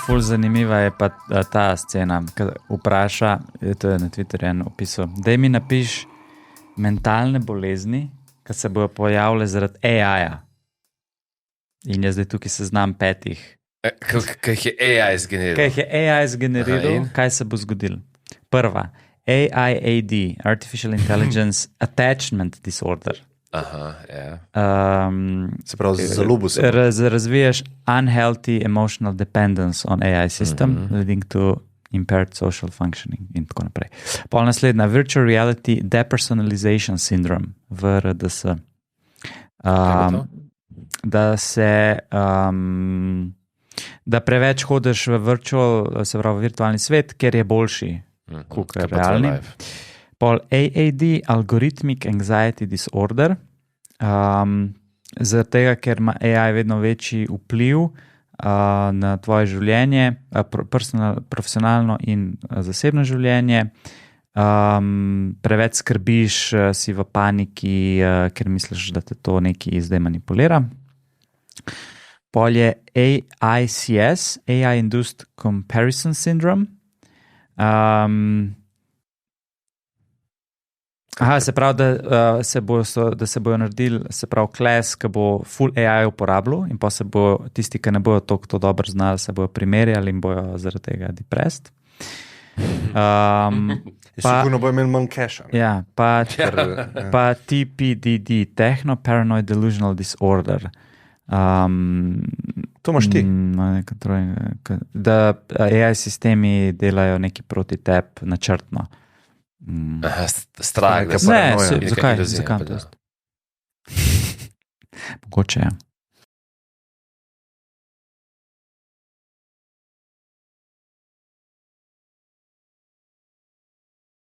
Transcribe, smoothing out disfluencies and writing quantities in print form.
Ful zanimiva je pa ta scena, ki vpraša, to je na Twitterju en opisal, daj mi napiš mentalne bolezni, ki se bojo pojavile zaradi AI-ja. In je zdaj tukaj seznam 5. Kaj jih je AI zgeneriral? Kaj se bo zgodilo? Prva, AIAD, Artificial Intelligence Attachment Disorder. Aha, ja. Se pravi, zaljubil se. Razvijaš unhealthy emotional dependence on AI system, leading to impaired social functioning in tako naprej. Pol naslednja, Virtual Reality Depersonalization Syndrome, VRDS. Da preveč hodiš v virtualni svet, ker je boljši, kot realni. Pol AAD, Algorithmic Anxiety Disorder, zaradi tega, ker ima AI vedno večji vpliv na tvoje življenje, profesionalno in zasebno življenje. Preveč skrbiš, si v paniki, ker misliš, da te to neki zdaj manipulira. Pol je AICS, AI Induced Comparison Syndrome. Se pravi, da se bojo naredili, se pravi, kles, ki bo full AI uporabljal in pa se bo tisti, ki ne bojo to dobro znali, se bojo primerjali in bojo zaradi tega depressed. Sigurno bo imel manj cache. Ja, pa TPDD, Techno-Paranoid Delusional Disorder. To imaš ti. Da AI sistemi delajo neki proti tebi načrtno. Strah, zakaj? Mogoče je.